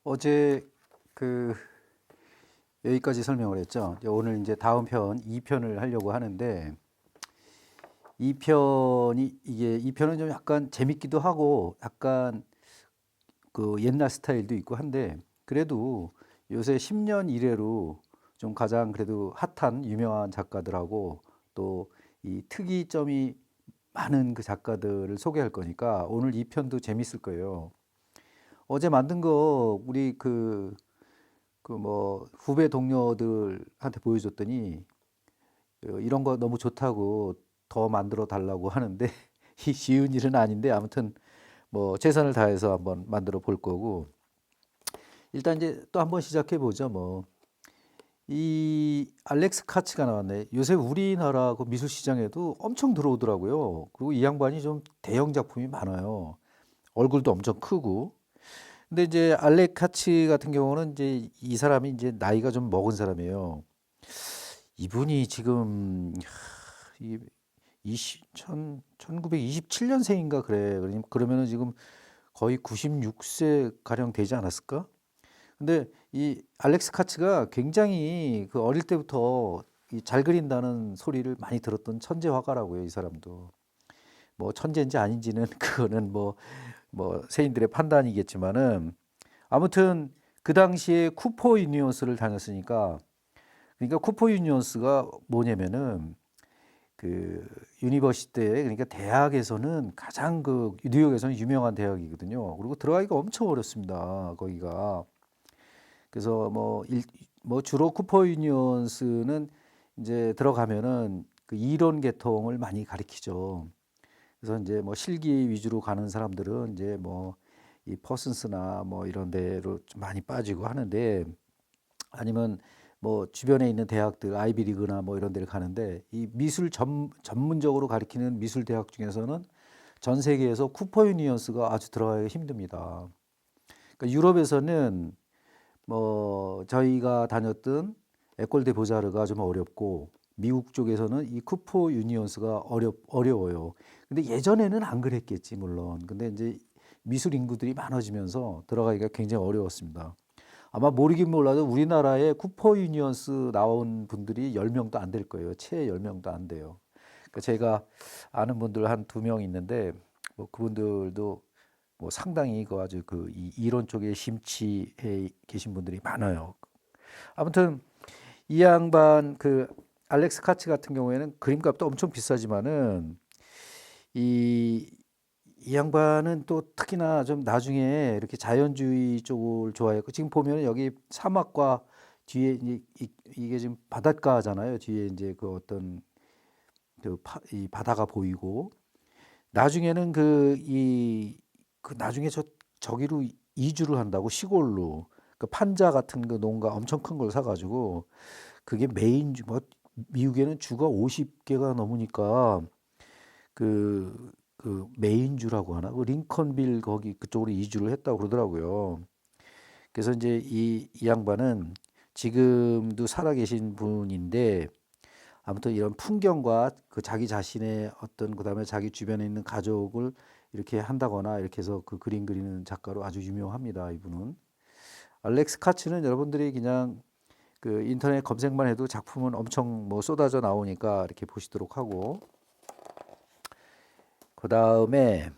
어제 그 여기까지 설명을 했죠. 오늘 이제 다음 편 2편을 하려고 하는데 2편은 좀 약간 재밌기도 하고 약간 그 옛날 스타일도 있고 한데 그래도 요새 10년 이래로 좀 가장 그래도 핫한 유명한 작가들하고 또 이 특이점이 많은 그 작가들을 소개할 거니까 오늘 2편도 재밌을 거예요. 어제 만든 거 우리 그 뭐 후배 동료들한테 보여줬더니 이런 거 너무 좋다고 더 만들어 달라고 하는데 이 쉬운 일은 아닌데 아무튼 뭐 최선을 다해서 한번 만들어 볼 거고 일단 이제 또 한번 시작해 보죠. 뭐 이 알렉스 카츠가 나왔네. 요새 우리나라 그 미술 시장에도 엄청 들어오더라고요. 그리고 이 양반이 좀 대형 작품이 많아요. 얼굴도 엄청 크고. 근데 이제 알렉 카츠 같은 경우는 이제 이 사람이 이제 나이가 좀 먹은 사람이에요. 이분이 지금 이 1927년생인가 그래. 그러면은 지금 거의 96세 가량 되지 않았을까? 근데 이 알렉스 카츠가 굉장히 그 어릴 때부터 이잘 그린다는 소리를 많이 들었던 천재 화가라고요, 이 사람도. 뭐 천재인지 아닌지는 그거는 뭐 세인들의 판단이겠지만은 아무튼 그 당시에 쿠퍼 유니온스를 다녔으니까 그러니까 쿠퍼 유니온스가 뭐냐면은 그 유니버시티에 그러니까 대학에서는 가장 그 뉴욕에서는 유명한 대학이거든요. 그리고 들어가기가 엄청 어렵습니다. 거기가. 그래서 뭐 주로 쿠퍼 유니온스는 이제 들어가면은 그 이론 계통을 많이 가리키죠. 그래서 이제 뭐 실기 위주로 가는 사람들은 이제 뭐 이 퍼슨스나 뭐 이런 데로 좀 많이 빠지고 하는데 아니면 뭐 주변에 있는 대학들 아이비리그나 뭐 이런 데를 가는데 이 미술 전문적으로 가리키는 미술 대학 중에서는 전 세계에서 쿠퍼 유니언스가 아주 들어가기 힘듭니다. 그러니까 유럽에서는 뭐 저희가 다녔던 에콜 데 보자르가 좀 어렵고 미국 쪽에서는 이 쿠퍼 유니언스가 어려워요. 근데 예전에는 안 그랬겠지 물론. 근데 이제 미술 인구들이 많아지면서 들어가기가 굉장히 어려웠습니다. 아마 모르긴 몰라도 우리나라에 쿠퍼 유니언스 나온 분들이 10명도 안 될 거예요. 채 10명도 안 돼요. 그러니까 제가 아는 분들 한 2명 있는데 뭐 그분들도 뭐 상당히 그 아주 그 이론 쪽에 심취해 계신 분들이 많아요. 아무튼 이 양반 그 알렉스 카츠 같은 경우에는 그림값도 엄청 비싸지만은 이, 이 양반은 또 특히나 좀 나중에 이렇게 자연주의 쪽을 좋아했고 지금 보면 여기 사막과 뒤에 이게 지금 바닷가잖아요. 뒤에 이제 그 어떤 이 바다가 보이고 나중에는 그 나중에 저기로 이주를 한다고 시골로 그 판자 같은 그 농가 엄청 큰 걸 사가지고 그게 메인 뭐 미국에는 주가 50개가 넘으니까 그 메인주라고 하나? 그 링컨빌 거기 그쪽으로 이주를 했다고 그러더라고요. 그래서 이제 이 양반은 지금도 살아계신 분인데 아무튼 이런 풍경과 그 자기 자신의 어떤 그다음에 자기 주변에 있는 가족을 이렇게 한다거나 이렇게 해서 그 그림 그리는 작가로 아주 유명합니다. 이분은 알렉스 카츠는 여러분들이 그냥 그 인터넷 검색만 해도 작품은 엄청 뭐 쏟아져 나오니까 이렇게 보시도록 하고 그 다음에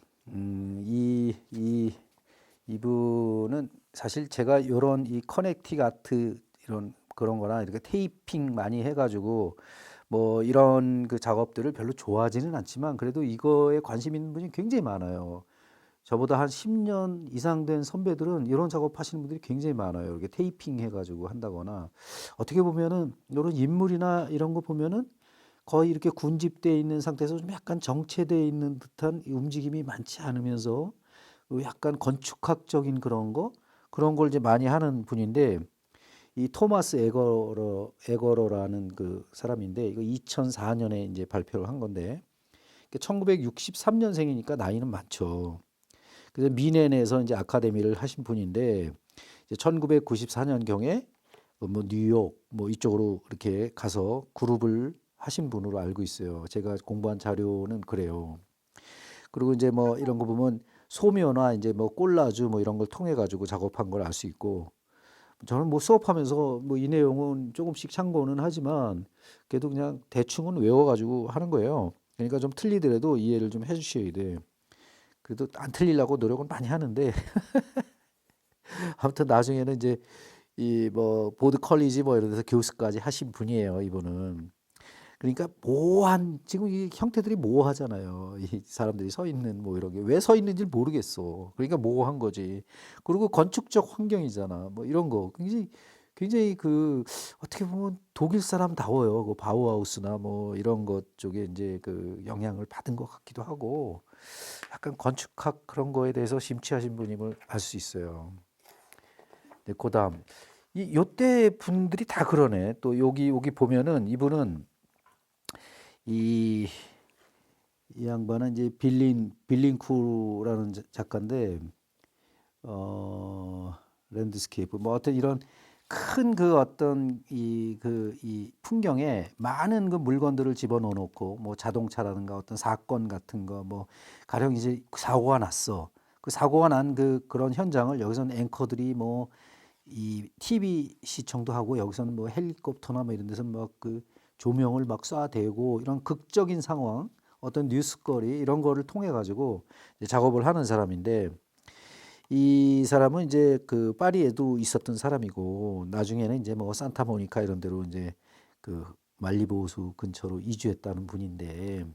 이분은 사실 제가 요런 이 커넥팅 아트 이런 그런 거나 이렇게 테이핑 많이 해가지고 뭐 이런 그 작업들을 별로 좋아하지는 않지만 그래도 이거에 관심 있는 분이 굉장히 많아요. 저보다 한 10년 이상 된 선배들은 이런 작업 하시는 분들이 굉장히 많아요. 이렇게 테이핑 해가지고 한다거나 어떻게 보면은 이런 인물이나 이런 거 보면은 거의 이렇게 군집되어 있는 상태에서 좀 약간 정체되어 있는 듯한 움직임이 많지 않으면서 약간 건축학적인 그런 걸 이제 많이 하는 분인데 이 토마스 에거러라는 그 사람인데 이거 2004년에 이제 발표를 한 건데 1963년생이니까 나이는 많죠. 그래서 미넨에서 이제 아카데미를 하신 분인데 1994년경에 뭐 뉴욕 뭐 이쪽으로 이렇게 가서 그룹을 하신 분으로 알고 있어요. 제가 공부한 자료는 그래요. 그리고 이제 뭐 이런 거 보면 소묘나 이제 뭐 꼴라주 뭐 이런 걸 통해 가지고 작업한 걸 알 수 있고 저는 뭐 수업하면서 뭐 이 내용은 조금씩 참고는 하지만 그래도 그냥 대충은 외워 가지고 하는 거예요. 그러니까 좀 틀리더라도 이해를 좀 해 주셔야 돼. 그래도 안 틀리려고 노력은 많이 하는데 아무튼 나중에는 이제 이 뭐 보드 컬리지 뭐 이런 데서 교수까지 하신 분이에요, 이분은. 그러니까 모호한 지금 이 형태들이 모호하잖아요. 이 사람들이 서 있는 뭐 이런 게 왜 서 있는지 모르겠어. 그러니까 모호한 거지. 그리고 건축적 환경이잖아. 뭐 이런 거 굉장히 그 어떻게 보면 독일 사람다워요. 그 바우하우스나 뭐 이런 것 쪽에 이제 그 영향을 받은 것 같기도 하고 약간 건축학 그런 거에 대해서 심취하신 분임을 알 수 있어요. 네, 그다음 이 요때 분들이 다 그러네. 또 여기 보면은 이분은 이 이 양반은 이제 빌링쿠라는 작가인데 어 랜드스케이프 뭐 어떤 이런 큰 그 어떤 이 풍경에 많은 그 물건들을 집어넣어 놓고 뭐 자동차라든가 어떤 사건 같은 거 뭐 가령 이제 사고가 났어. 그 사고가 난 그런 현장을 여기서는 앵커들이 뭐 이 TV 시청도 하고 여기서는 뭐 헬리콥터나 뭐 이런 데서 막 그 조명을 막 쏴대고 이런 극적인 상황, 어떤 뉴스거리 이런 거를 통해 가지고 이제 작업을 하는 사람인데 이 사람은 이제 그 파리에도 있었던 사람이고 나중에는 이제 뭐 산타모니카 이런 데로 이제 그 말리부 호수 근처로 이주했다는 분인데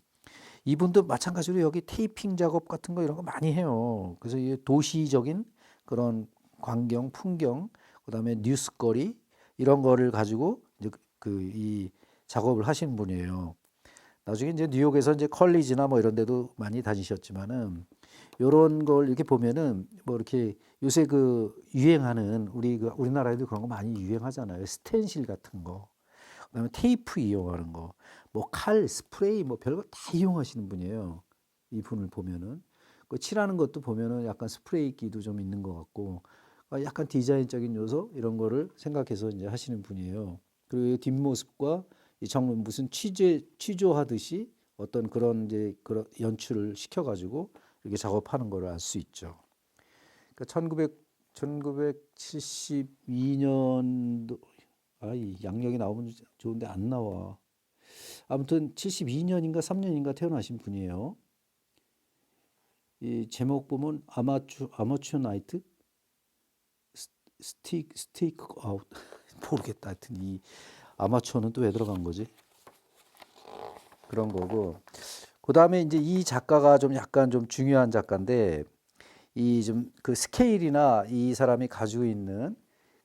이분도 마찬가지로 여기 테이핑 작업 같은 거 이런 거 많이 해요. 그래서 이 도시적인 그런 광경, 풍경, 그다음에 뉴스거리 이런 거를 가지고 이제 그 이 작업을 하신 분이에요. 나중에 이제 뉴욕에서 이제 컬리지나 뭐 이런 데도 많이 다니셨지만은 요런 걸 이렇게 보면은 뭐 이렇게 요새 그 유행하는 우리 그 우리나라에도 그런 거 많이 유행하잖아요. 스텐실 같은 거. 그다음에 테이프 이용하는 거. 뭐 칼, 스프레이 뭐 별거 다 이용하시는 분이에요. 이분을 보면은. 그 칠하는 것도 보면은 약간 스프레이기도 좀 있는 것 같고 약간 디자인적인 요소 이런 거를 생각해서 이제 하시는 분이에요. 그리고 이 뒷모습과 이 정말 무슨 취조하듯이 어떤 그런 이제 그런 연출을 시켜가지고 이렇게 작업하는 걸 알 수 있죠. 그러니까 1972년도 이 양력이 나오면 좋은데 안 나와. 아무튼 72년인가 3년인가 태어나신 분이에요. 이 제목 보면 아마추어 나이트 스테이크 아웃 모르겠다. 하여튼 이 아마추어는 또 왜 들어간 거지? 그런 거고. 그다음에 이제 이 작가가 좀 약간 좀 중요한 작가인데 이 좀 그 스케일이나 이 사람이 가지고 있는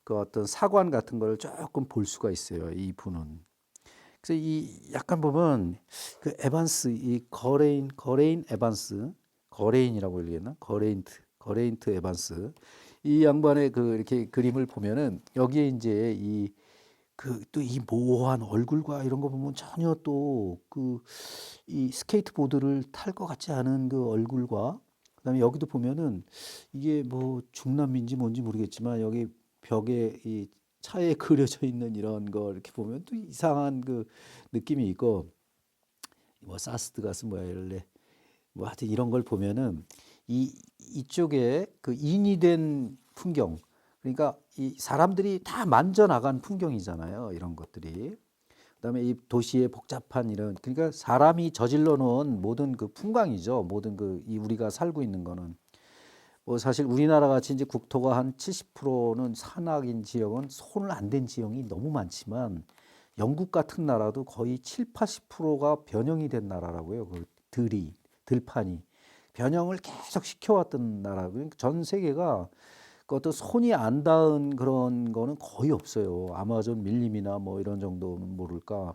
그 어떤 사관 같은 걸 조금 볼 수가 있어요. 이 분은. 그래서 이 약간 보면 그 에반스 이 거레인 에반스 거레인이라고 읽겠나? 거레인트 에반스 이 양반의 그 이렇게 그림을 보면은 여기에 이제 이 그 또 이 모호한 얼굴과 이런 거 보면 전혀 또 그 이 스케이트보드를 탈 것 같지 않은 그 얼굴과 그다음에 여기도 보면은 이게 뭐 중남미인지 뭔지 모르겠지만 여기 벽에 이 차에 그려져 있는 이런 거 이렇게 보면 또 이상한 그 느낌이 있고 뭐 사스드가스 뭐야 이럴래 뭐 하여튼 이런 걸 보면은 이쪽에 그 인이 된 풍경 그러니까 이 사람들이 다 만져 나간 풍경이잖아요. 이런 것들이. 그다음에 이 도시의 복잡한 이런 그러니까 사람이 저질러 놓은 모든 그 풍광이죠. 모든 그 이 우리가 살고 있는 거는 뭐 사실 우리나라 같이 이제 국토가 한 70%는 산악인 지역은 손을 안 댄 지형이 너무 많지만 영국 같은 나라도 거의 7, 80%가 변형이 된 나라라고요. 그 들판이 변형을 계속 시켜왔던 나라고요. 그러니까 전 세계가 그 어떤 손이 안 닿은 그런 거는 거의 없어요. 아마존 밀림이나 뭐 이런 정도는 모를까.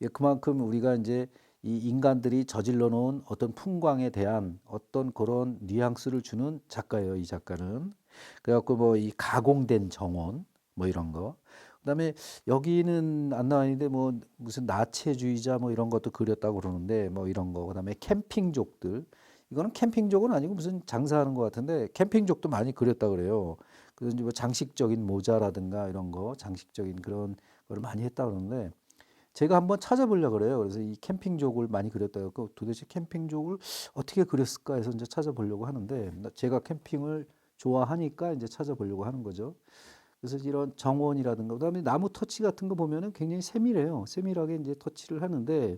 예, 그만큼 우리가 이제 이 인간들이 저질러 놓은 어떤 풍광에 대한 어떤 그런 뉘앙스를 주는 작가예요, 이 작가는. 그래갖고 뭐 이 가공된 정원 뭐 이런 거. 그다음에 여기는 안 나와 있는데 뭐 무슨 나체주의자 뭐 이런 것도 그렸다고 그러는데 뭐 이런 거. 그다음에 캠핑족들. 이거는 캠핑족은 아니고 무슨 장사하는 것 같은데 캠핑족도 많이 그렸다 그래요. 그래서 이제 뭐 장식적인 모자라든가 이런 거, 장식적인 그런 거를 많이 했다 그러는데 제가 한번 찾아보려고 그래요. 그래서 이 캠핑족을 많이 그렸다고 도대체 캠핑족을 어떻게 그렸을까 해서 이제 찾아보려고 하는데 제가 캠핑을 좋아하니까 이제 찾아보려고 하는 거죠. 그래서 이런 정원이라든가 그다음에 나무 터치 같은 거 보면은 굉장히 세밀해요. 세밀하게 이제 터치를 하는데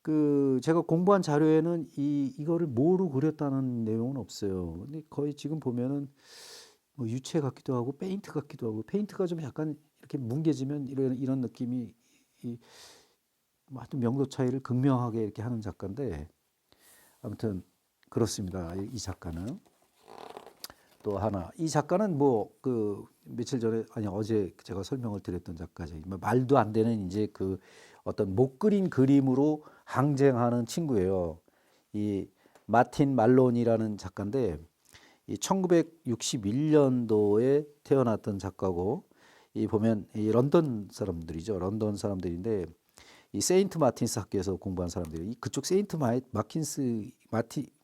그 제가 공부한 자료에는 이거를 뭐로 그렸다는 내용은 없어요. 근데 거의 지금 보면은 뭐 유체 같기도 하고 페인트 같기도 하고 페인트가 좀 약간 이렇게 뭉개지면 이런 느낌이 이 뭐 하여튼 명도 차이를 극명하게 이렇게 하는 작가인데 아무튼 그렇습니다. 이 작가는 또 하나 이 작가는 뭐 그 며칠 전에 아니 어제 제가 설명을 드렸던 작가죠. 뭐 말도 안 되는 이제 그 어떤 못 그린 그림으로 항쟁하는 친구예요. 이 마틴 말론이라는 작가인데 이 1961년도에 태어났던 작가고 이 보면 이 런던 사람들이죠. 런던 사람들인데 이 세인트 마틴스 학교에서 공부한 사람들이 그쪽 세인트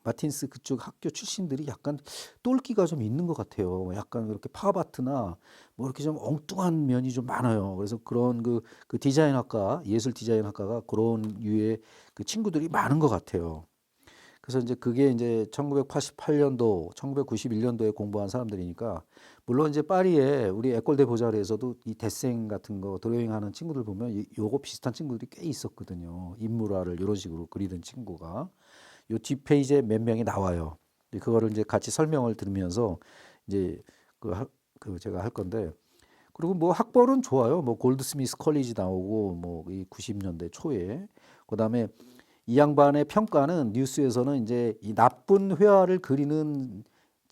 마틴스 그쪽 학교 출신들이 약간 똘끼가 좀 있는 것 같아요. 약간 그렇게 팝아트나 뭐 이렇게 좀 엉뚱한 면이 좀 많아요. 그래서 그런 그 디자인학과 예술 디자인학과가 그런 유의 그 친구들이 많은 것 같아요. 그래서 이제 그게 이제 1988년도, 1991년도에 공부한 사람들이니까 물론 이제 파리에 우리 에콜 데 보자르에서도 이 데생 같은 거 드로잉하는 친구들 보면 요거 비슷한 친구들이 꽤 있었거든요. 인물화를 이런 식으로 그리던 친구가 요 뒷페이지에 몇 명이 나와요. 그거를 이제 같이 설명을 들으면서 이제 그 제가 할 건데 그리고 뭐 학벌은 좋아요. 뭐 골드스미스 컬리지 나오고 뭐 이 90년대 초에 그다음에 이 양반의 평가는 뉴스에서는 이제 이 나쁜 회화를 그리는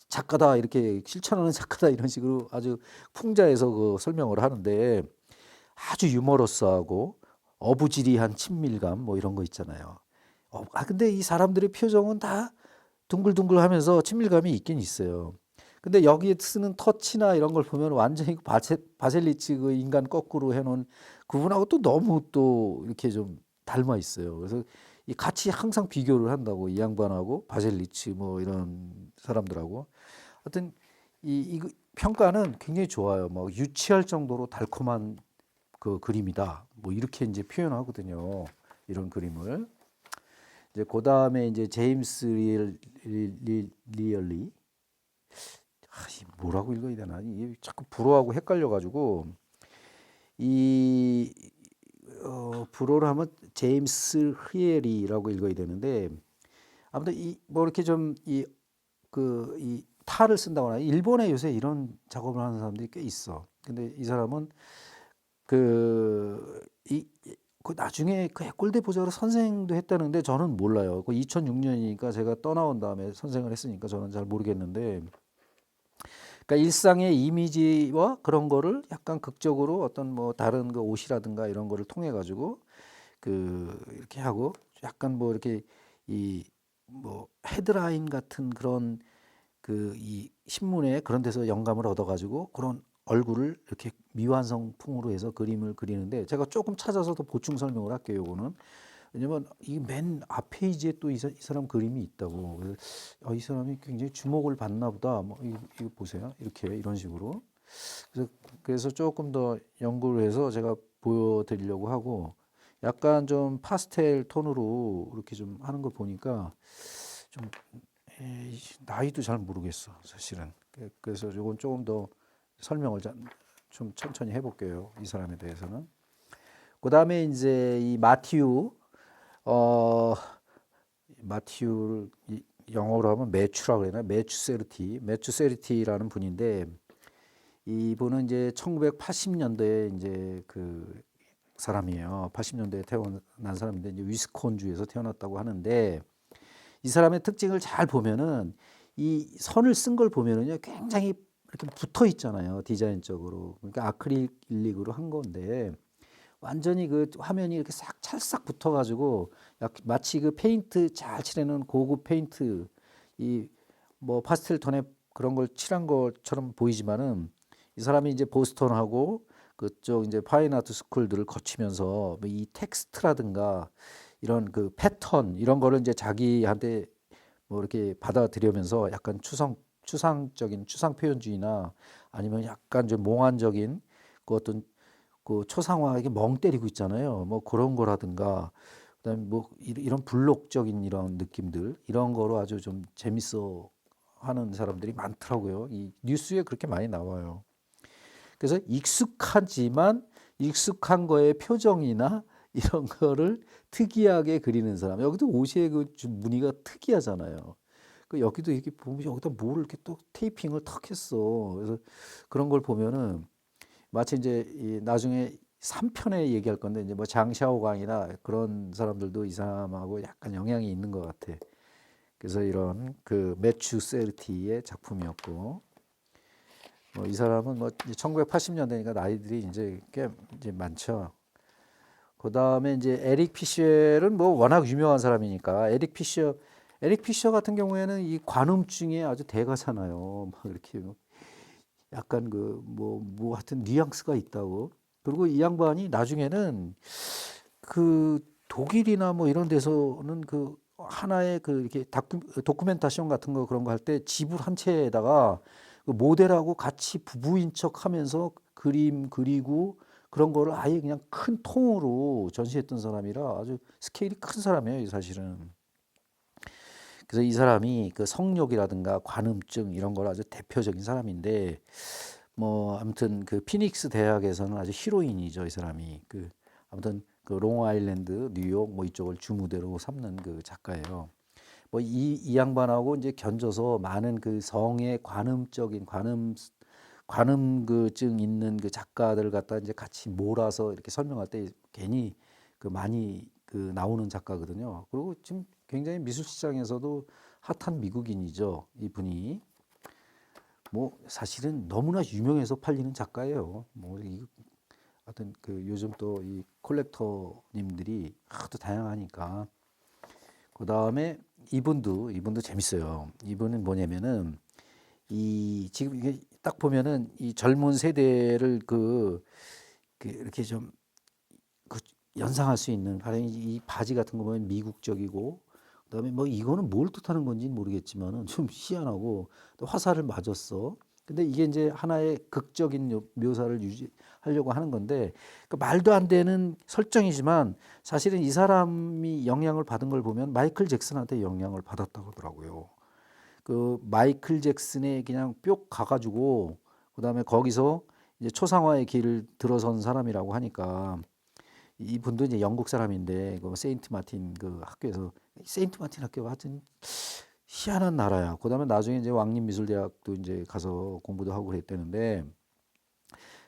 작가다 이렇게 실천하는 작가다 이런 식으로 아주 풍자해서 그 설명을 하는데 아주 유머러스하고 어부지리한 친밀감 뭐 이런 거 있잖아요. 근데 이 사람들의 표정은 다 둥글둥글하면서 친밀감이 있긴 있어요. 근데 여기에 쓰는 터치나 이런 걸 보면 완전히 바셀리치 그 인간 거꾸로 해놓은 그분하고 또 너무 또 이렇게 좀 닮아 있어요. 그래서 이 같이 항상 비교를 한다고 이 양반하고 바셀리치 뭐 이런 사람들하고 하여튼 이 평가는 굉장히 좋아요. 뭐 유치할 정도로 달콤한 그 그림이다. 뭐 이렇게 이제 표현하거든요. 이런 그림을. 이제 그 다음에 이제 제임스 리얼리 뭐라고 읽어야 되나? 이게 자꾸 불어하고 헷갈려가지고 이 불어로 하면 제임스 히에리라고 읽어야 되는데 아무튼 이 뭐 이렇게 좀 이 탈을 쓴다거나 일본에 요새 이런 작업을 하는 사람들이 꽤 있어. 근데 이 사람은 이 그 나중에 그 해골대 보자로 선생도 했다는데 저는 몰라요. 그 2006년이니까 제가 떠나온 다음에 선생을 했으니까 저는 잘 모르겠는데 그러니까 일상의 이미지와 그런 거를 약간 극적으로 어떤 뭐 다른 그 옷이라든가 이런 거를 통해 가지고 그 이렇게 하고 약간 뭐 이렇게 이 뭐 헤드라인 같은 그런 그 이 신문에 그런 데서 영감을 얻어 가지고 그런 얼굴을 이렇게 미완성풍으로 해서 그림을 그리는데 제가 조금 찾아서 더 보충 설명을 할게요. 요거는 왜냐면 이 맨 앞 페이지에 또 이 사람 그림이 있다고. 그래서 이 사람이 굉장히 주목을 받나 보다. 뭐 이거 보세요. 이렇게 이런 식으로. 그래서 조금 더 연구를 해서 제가 보여드리려고 하고 약간 좀 파스텔 톤으로 이렇게 좀 하는 거 보니까 좀 나이도 잘 모르겠어 사실은. 그래서 이건 조금 더 설명을 좀 천천히 해볼게요. 이 사람에 대해서는. 그 다음에 이제 이 어, 마티우를 영어로 하면 매추라 그러나 매추 세르티라는 분인데 이분은 이제 1980년대에 이제 그 사람이에요. 80년대에 태어난 사람인데 이제 위스콘주에서 태어났다고 하는데 이 사람의 특징을 잘 보면은 이 선을 쓴 걸 보면은요 굉장히 이렇게 붙어 있잖아요. 디자인적으로. 그러니까 아크릴릭으로 한 건데 완전히 그 화면이 이렇게 싹 찰싹 붙어가지고 마치 그 페인트 잘 칠해놓은 고급 페인트 이 뭐 파스텔 톤에 그런 걸 칠한 것처럼 보이지만은 이 사람이 이제 보스턴하고 그쪽 이제 파인 아트 스쿨들을 거치면서 이 텍스트라든가 이런 그 패턴 이런 거를 이제 자기한테 뭐 이렇게 받아들여면서 약간 추상적인 추상 표현주의나 아니면 약간 좀 몽환적인 그 어떤 그 초상화 이게 멍 때리고 있잖아요. 뭐 그런 거라든가 그다음에 뭐 이런 블록적인 이런 느낌들 이런 거로 아주 좀 재밌어 하는 사람들이 많더라고요. 이 뉴스에 그렇게 많이 나와요. 그래서 익숙하지만 익숙한 거의 표정이나 이런 거를 특이하게 그리는 사람. 여기도 옷의 그 무늬가 특이하잖아요. 그 여기도 이렇게 보면 여기다 뭐를 이렇게 또 테이핑을 탁 했어. 그래서 그런 걸 보면은 마치 이제 이 나중에 3편에 얘기할 건데 이제 뭐 장샤오강이나 그런 사람들도 이 사람하고 약간 영향이 있는 것 같아. 그래서 이런 그 매추 세르티의 작품이었고 뭐 이 사람은 뭐 1980년대니까 나이들이 이제 꽤 이제 많죠. 그 다음에 이제 에릭 피셜은 뭐 워낙 유명한 사람이니까 에릭 피셔 같은 경우에는 이 관음증의 아주 대가잖아요. 막 이렇게 약간 그 뭐 하여튼 뉘앙스가 있다고. 그리고 이 양반이 나중에는 그 독일이나 뭐 이런 데서는 그 하나의 그 이렇게 도큐멘타션 같은 거 그런 거 할 때 지불 한 채에다가 그 모델하고 같이 부부인 척 하면서 그림 그리고 그런 거를 아예 그냥 큰 통으로 전시했던 사람이라 아주 스케일이 큰 사람이에요, 사실은. 그래서 이 사람이 그 성욕이라든가 관음증 이런 걸 아주 대표적인 사람인데 뭐 아무튼 그 피닉스 대학에서는 아주 히로인이죠, 이 사람이. 그 아무튼 그 롱아일랜드, 뉴욕 뭐 이쪽을 주무대로 삼는 그 작가예요. 뭐 이 양반하고 이제 견져서 많은 그 성의 관음적인 관음 그증 있는 그 작가들 갖다 이제 같이 몰아서 이렇게 설명할 때 괜히 그 많이 그 나오는 작가거든요. 그리고 지금 굉장히 미술 시장에서도 핫한 미국인이죠, 이분이. 뭐 사실은 너무나 유명해서 팔리는 작가예요. 뭐 하여튼 그 요즘 또 이 콜렉터님들이 하도 다양하니까. 그 다음에 이분도 재밌어요. 이분은 뭐냐면은 이 지금 이게 딱 보면은 이 젊은 세대를 그 이렇게 좀 그 연상할 수 있는 바로 이 바지 같은 거 보면 미국적이고 그다음에 뭐 이거는 뭘 뜻하는 건지는 모르겠지만은 좀 희한하고 또 화살을 맞았어. 근데 이게 이제 하나의 극적인 묘사를 유지하려고 하는 건데 그 말도 안 되는 설정이지만 사실은 이 사람이 영향을 받은 걸 보면 마이클 잭슨한테 영향을 받았다고 하더라고요. 그 마이클 잭슨에 그냥 뿅 가가지고 그다음에 거기서 이제 초상화의 길을 들어선 사람이라고 하니까 이분도 이제 영국 사람인데 그 세인트 마틴 그 학교에서 세인트 마틴 학교가 하여튼 희한한 나라야. 그다음에 나중에 이제 왕립미술대학도 이제 가서 공부도 하고 그랬다는데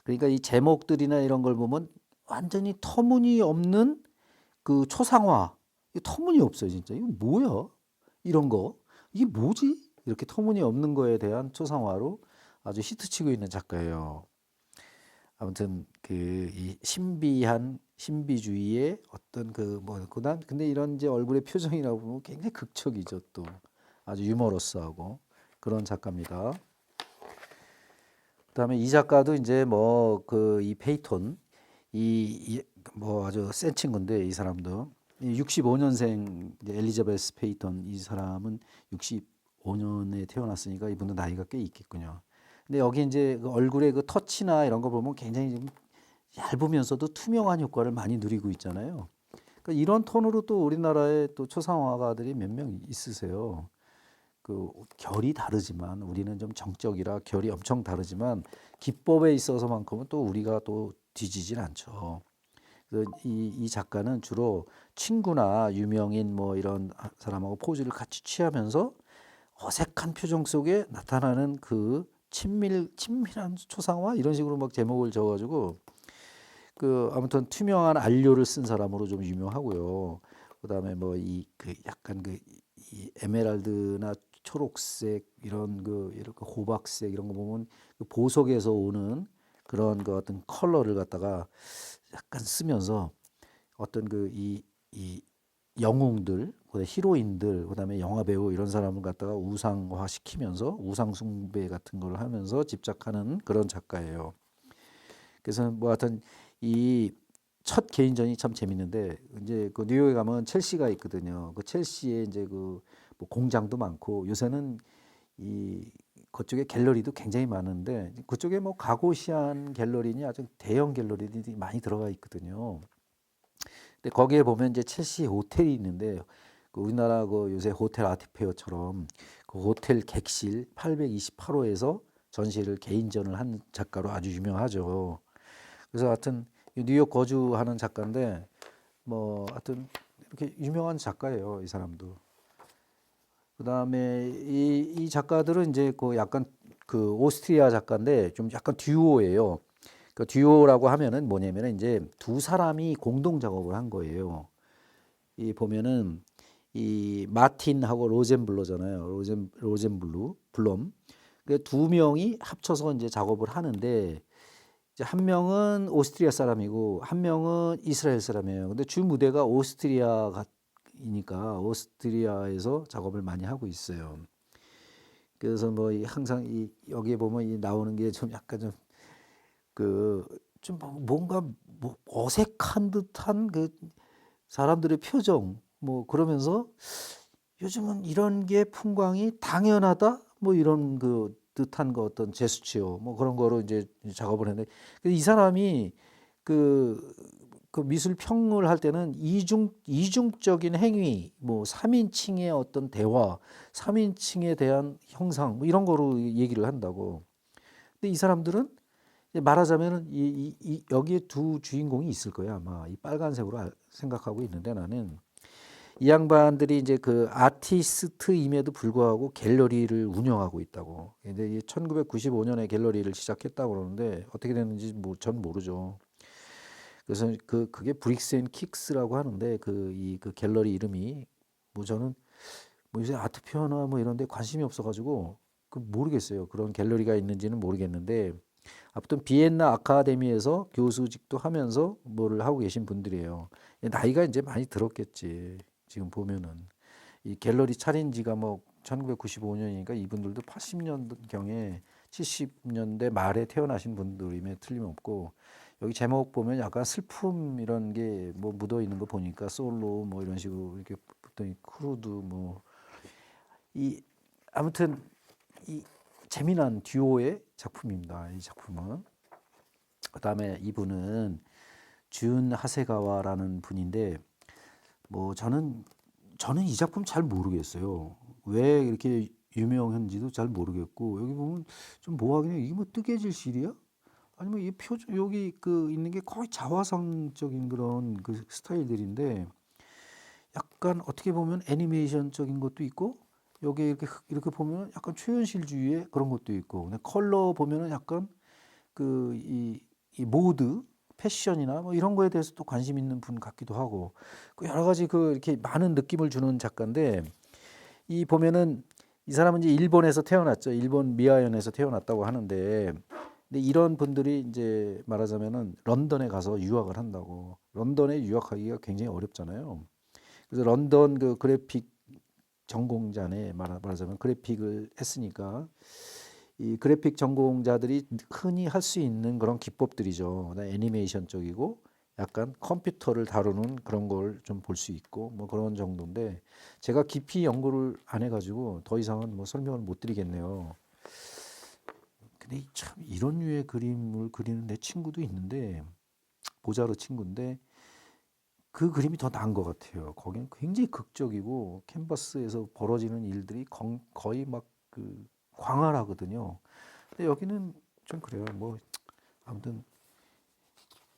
그러니까 이 제목들이나 이런 걸 보면 완전히 터무니없는 그 초상화. 이 터무니없어요, 진짜. 이거 뭐야? 이런 거. 이게 뭐지? 이렇게 터무니없는 거에 대한 초상화로 아주 히트치고 있는 작가예요. 아무튼 그 이 신비한 신비주의의 어떤 그 뭐 그다음 근데 이런 이제 얼굴의 표정이라고 보면 굉장히 극적이죠 또 아주 유머러스하고 그런 작가입니다. 그다음에 이 작가도 이제 뭐 그 이 페이톤 이 뭐 아주 센 친구인데 이 사람도 65년생 엘리자베스 페이턴 이 사람은 65년에 태어났으니까 이분도 나이가 꽤 있겠군요. 근데 여기 이제 그 얼굴의 그 터치나 이런 거 보면 굉장히 좀 얇으면서도 투명한 효과를 많이 누리고 있잖아요. 그러니까 이런 톤으로 또 우리나라에 또 초상화가들이 몇 명 있으세요. 그 결이 다르지만 우리는 좀 정적이라 결이 엄청 다르지만 기법에 있어서만큼은 또 우리가 또 뒤지진 않죠. 그래서 이 작가는 주로 친구나 유명인 뭐 이런 사람하고 포즈를 같이 취하면서 어색한 표정 속에 나타나는 그 친밀한 초상화 이런 식으로 막 제목을 적어가지고 그 아무튼 투명한 안료를 쓴 사람으로 좀 유명하고요. 그다음에 뭐 이 그 약간 그 이 에메랄드나 초록색 이런 그 이렇게 호박색 이런 거 보면 그 보석에서 오는 그런 그 어떤 컬러를 갖다가 약간 쓰면서 어떤 그 이 영웅들, 그다음에 히로인들, 그다음에 영화 배우 이런 사람을 갖다가 우상화 시키면서 우상 숭배 같은 걸 하면서 집착하는 그런 작가예요. 그래서 뭐 하여튼 이 첫 개인전이 참 재밌는데 이제 그 뉴욕에 가면 첼시가 있거든요. 그 첼시에 이제 그 뭐 공장도 많고 요새는 이 그쪽에 갤러리도 굉장히 많은데 그쪽에 뭐 가고시안 갤러리니 아주 대형 갤러리들이 많이 들어가 있거든요. 근데 거기에 보면 이제 첼시 호텔이 있는데 그 우리나라 그 요새 호텔 아트페어처럼 그 호텔 객실 828호에서 전시를 개인전을 한 작가로 아주 유명하죠. 그래서 하여튼 뉴욕 거주하는 작가인데 뭐 하여튼 이렇게 유명한 작가예요, 이 사람도. 그다음에 이 작가들은 이제 그 약간 그 오스트리아 작가인데 좀 약간 듀오예요. 그 듀오라고 하면은 뭐냐면은 이제 두 사람이 공동 작업을 한 거예요. 이 보면은 이 마틴하고 로젠블러잖아요. 로젠블루, 블럼. 그 두 명이 합쳐서 이제 작업을 하는데 이제 한 명은 오스트리아 사람이고 한 명은 이스라엘 사람이에요. 근데 주 무대가 오스트리아이니까 오스트리아에서 작업을 많이 하고 있어요. 그래서 뭐 항상 이 여기에 보면 이 나오는 게 좀 약간 좀 그 좀 뭔가 뭐 어색한 듯한 그 사람들의 표정 뭐 그러면서 요즘은 이런 게 풍광이 당연하다 뭐 이런 그 듯한 거 어떤 제스처 뭐 그런 거로 이제 작업을 했는데 이 사람이 그, 그 미술 평을 할 때는 이중적인 행위 뭐 3인칭의 어떤 대화 3인칭에 대한 형상 뭐 이런 거로 얘기를 한다고. 근데 이 사람들은 말하자면은 여기에 두 주인공이 있을 거야 아마 이 빨간색으로 생각하고 있는데 나는 이 양반들이 이제 그 아티스트임에도 불구하고 갤러리를 운영하고 있다고. 근데 1995년에 갤러리를 시작했다고 그러는데 어떻게 됐는지 뭐 전 모르죠. 그래서 그게 브릭스 앤 킥스라고 하는데 그 갤러리 이름이 뭐 저는 뭐 요새 아트페어나 뭐 이런 데 관심이 없어가지고 그 모르겠어요. 그런 갤러리가 있는지는 모르겠는데 아무튼 비엔나 아카데미에서 교수직도 하면서 뭐를 하고 계신 분들이에요. 나이가 이제 많이 들었겠지. 지금 보면은 이 갤러리 차린 지가 뭐 1995년이니까 이분들도 80년경에 70년대 말에 태어나신 분들임에 틀림없고 여기 제목 보면 약간 슬픔 이런 게 뭐 묻어 있는 거 보니까 솔로 뭐 이런 식으로 이렇게 붙어 있고 크루드 뭐 이 아무튼 이 재미난 듀오의 작품입니다. 이 작품은. 그다음에 이분은 준 하세가와라는 분인데 뭐 저는 이 작품 잘 모르겠어요. 왜 이렇게 유명한지도 잘 모르겠고 여기 보면 좀 모하겠네요. 이게 뭐 뜨개질 실이야? 아니면 이 표정 여기 그 있는 게 거의 자화상적인 그런 그 스타일들인데 약간 어떻게 보면 애니메이션적인 것도 있고 여기 이렇게 보면 약간 초현실주의의 그런 것도 있고 근데 컬러 보면은 약간 이 모드 패션이나 뭐 이런 거에 대해서 또 관심 있는 분 같기도 하고 그 여러 가지 그 이렇게 많은 느낌을 주는 작가인데 이 보면은 이 사람은 이제 일본에서 태어났죠. 일본 미아현에서 태어났다고 하는데 근데 이런 분들이 이제 말하자면은 런던에 가서 유학을 한다고. 런던에 유학하기가 굉장히 어렵잖아요. 그래서 런던 그 그래픽 전공자네 말하자면 그래픽을 했으니까 이 그래픽 전공자들이 흔히 할 수 있는 그런 기법들이죠. 애니메이션 쪽이고 약간 컴퓨터를 다루는 그런 걸 좀 볼 수 있고 뭐 그런 정도인데 제가 깊이 연구를 안 해가지고 더 이상은 뭐 설명을 못 드리겠네요. 근데 참 이런 류의 그림을 그리는 내 친구도 있는데 보자르 친구인데 그 그림이 더 나은 것 같아요. 거기는 굉장히 극적이고 캔버스에서 벌어지는 일들이 거의 막 그 광활하거든요. 근데 여기는 좀 그래요. 뭐 아무튼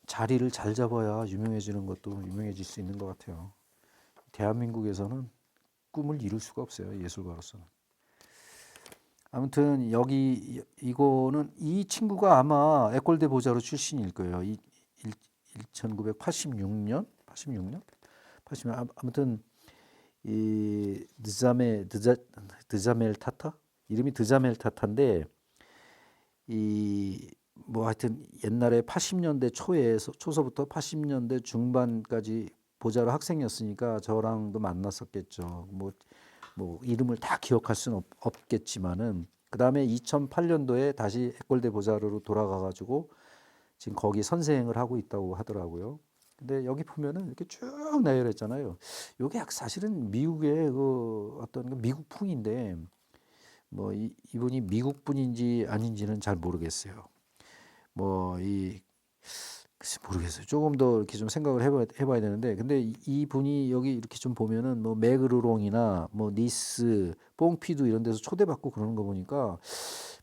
자리를 잘 잡아야 유명해지는 것도 유명해질 수 있는 것 같아요. 대한민국에서는 꿈을 이룰 수가 없어요. 예술가로서는. 아무튼 여기 이거는 이 친구가 아마 에콜데 보자르 출신일 거예요. 1986년, 86년, 80년 아무튼 이 드자멜 타타 이름이 드자멜 타타인데 이 뭐 하여튼 옛날에 80년대 초서부터 80년대 중반까지 보자르 학생이었으니까 저랑도 만났었겠죠. 뭐 이름을 다 기억할 수는 없겠지만은 그 다음에 2008년도에 다시 에콜데 보자르로 돌아가가지고 지금 거기 선생을 하고 있다고 하더라고요. 근데 여기 보면은 이렇게 쭉 나열했잖아요. 요게 사실은 미국의 그 어떤 미국풍인데 뭐 이분이 미국 분인지 아닌지는 잘 모르겠어요. 뭐 글쎄 모르겠어요. 조금 더 이렇게 좀 생각을 해봐야 되는데, 근데 이 분이 여기 이렇게 좀 보면은 뭐 매그르롱이나 뭐 니스, 뽕피두 이런 데서 초대받고 그러는 거 보니까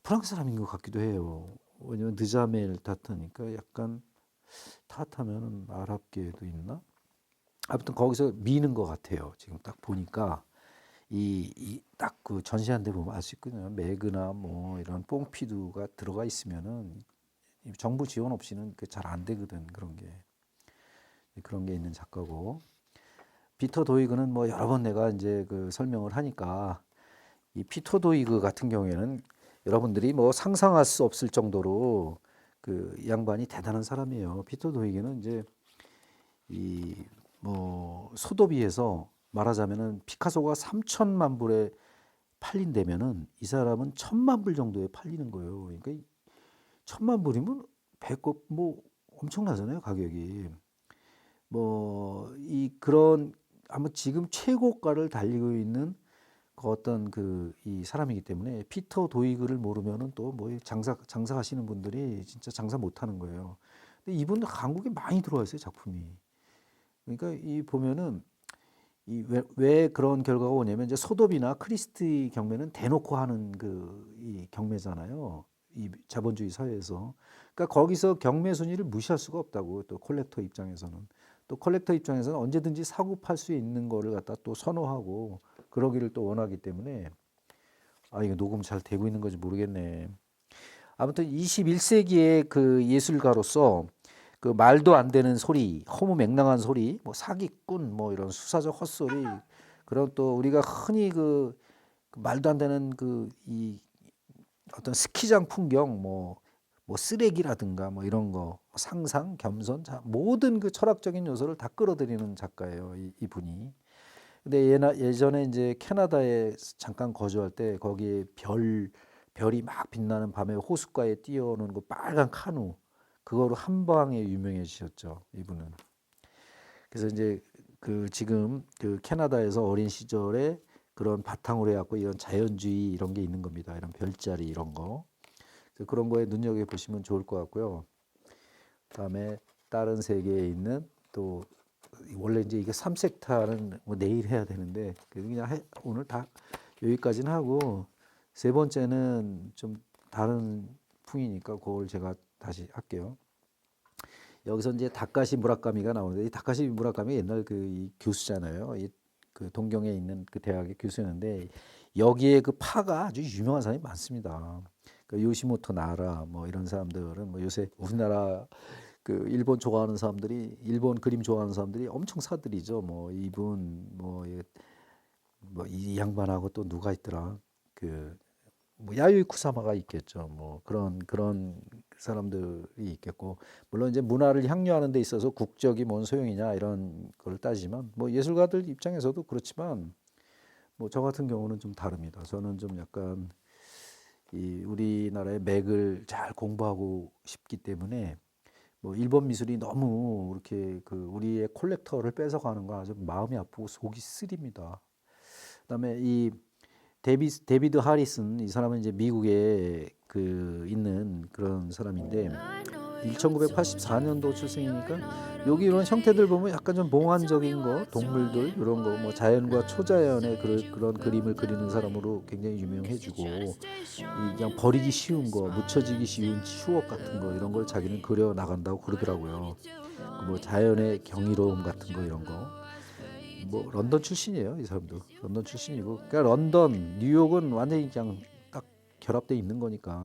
프랑스 사람인 것 같기도 해요. 왜냐면 느자멜 타타니까 약간 타타면은 아랍계도 있나? 아무튼 거기서 미는 것 같아요. 지금 딱 보니까 이 딱 그 전시한 데 보면 알 수 있거든요. 매그나 뭐 이런 뽕피두가 들어가 있으면은 이 정부 지원 없이는 그 잘 안 되거든. 그런 게 있는 작가고, 피터 도이그는 뭐 여러 번 내가 이제 그 설명을 하니까, 이 피터 도이그 같은 경우에는 여러분들이 뭐 상상할 수 없을 정도로 그 양반이 대단한 사람이에요. 피터 도이그는 이제 이 뭐 소도비에서 말하자면은 피카소가 3천만 불에 팔린다면은 이 사람은 1,000만 불 정도에 팔리는 거예요. 그러니까 1,000만 불이면 배꼽 뭐 엄청나잖아요, 가격이. 뭐 이 그런 아마 지금 최고가를 달리고 있는 그 어떤 그 이 사람이기 때문에 피터 도이그를 모르면은 또 뭐 장사하시는 분들이 진짜 장사 못 하는 거예요. 근데 이분 한국에 많이 들어와 있어요, 작품이. 그러니까 이 보면은 이 왜 그런 결과가 오냐면 이제 소돔이나 크리스티 경매는 대놓고 하는 그 이 경매잖아요. 이 자본주의 사회에서. 그러니까 거기서 경매 순위를 무시할 수가 없다고, 또 콜렉터 입장에서는. 또 컬렉터 입장에서는 언제든지 사고 팔 수 있는 거를 갖다 또 선호하고 그러기를 또 원하기 때문에, 이거 녹음 잘 되고 있는 건지 모르겠네. 아무튼 21세기의 그 예술가로서 그 말도 안 되는 소리, 허무맹랑한 소리, 뭐 사기꾼, 뭐 이런 수사적 헛소리, 그런 또 우리가 흔히 그 말도 안 되는 그 이 어떤 스키장 풍경, 뭐 쓰레기라든가 뭐 이런 거, 상상, 겸손, 모든 그 철학적인 요소를 다 끌어들이는 작가예요, 이분이. 근데 예전에 이제 캐나다에 잠깐 거주할 때 거기에 별이 막 빛나는 밤에 호숫가에 뛰어오는 그 빨간 카누, 그거로 한 방에 유명해지셨죠, 이분은. 그래서 이제 그 지금 그 캐나다에서 어린 시절에 그런 바탕으로 해갖고 이런 자연주의 이런 게 있는 겁니다. 이런 별자리 이런 거. 그래서 그런 거에 눈여겨 보시면 좋을 것 같고요. 그다음에 다른 세계에 있는 또 원래 이제 이게 3섹타는 뭐 내일 해야 되는데 그냥 오늘 다 여기까지는 하고, 세 번째는 좀 다른 풍이니까 그걸 제가 다시 할게요. 여기서 이제 다카시 무라카미가 나오는데, 이 다카시 무라카미 옛날 이 교수잖아요. 그 동경에 있는 그 대학의 교수였는데 여기에 그 파가 아주 유명한 사람이 많습니다. 그 요시모토 나라 뭐 이런 사람들은 뭐 요새 우리나라 그 일본 좋아하는 사람들이, 일본 그림 좋아하는 사람들이 엄청 사들이죠. 뭐 이분 뭐 이 양반하고 또 누가 있더라. 뭐 야유이 쿠사마가 있겠죠. 뭐 그런 사람들이 있겠고, 물론 이제 문화를 향유하는 데 있어서 국적이 뭔 소용이냐 이런 걸 따지면 뭐 예술가들 입장에서도 그렇지만, 뭐 저 같은 경우는 좀 다릅니다. 저는 좀 약간 이 우리나라의 맥을 잘 공부하고 싶기 때문에 뭐 일본 미술이 너무 이렇게 그 우리의 콜렉터를 뺏어가는 거 아주 마음이 아프고 속이 쓰립니다. 그다음에 이 데비드 하리슨, 이 사람은 이제 미국에 그 있는 그런 사람인데 1984년도 출생이니까 여기 이런 형태들 보면 약간 좀 몽환적인 거, 동물들 이런 거, 뭐 자연과 초자연의 그런 그림을 그리는 사람으로 굉장히 유명해지고, 이 그냥 버리기 쉬운 거, 묻혀지기 쉬운 추억 같은 거 이런 걸 자기는 그려 나간다고 그러더라고요. 뭐 자연의 경이로움 같은 거 이런 거. 뭐 런던 출신이에요, 이 사람도. 런던 출신이고. 그러니까 런던, 뉴욕은 완전히 그냥 딱 결합돼 있는 거니까.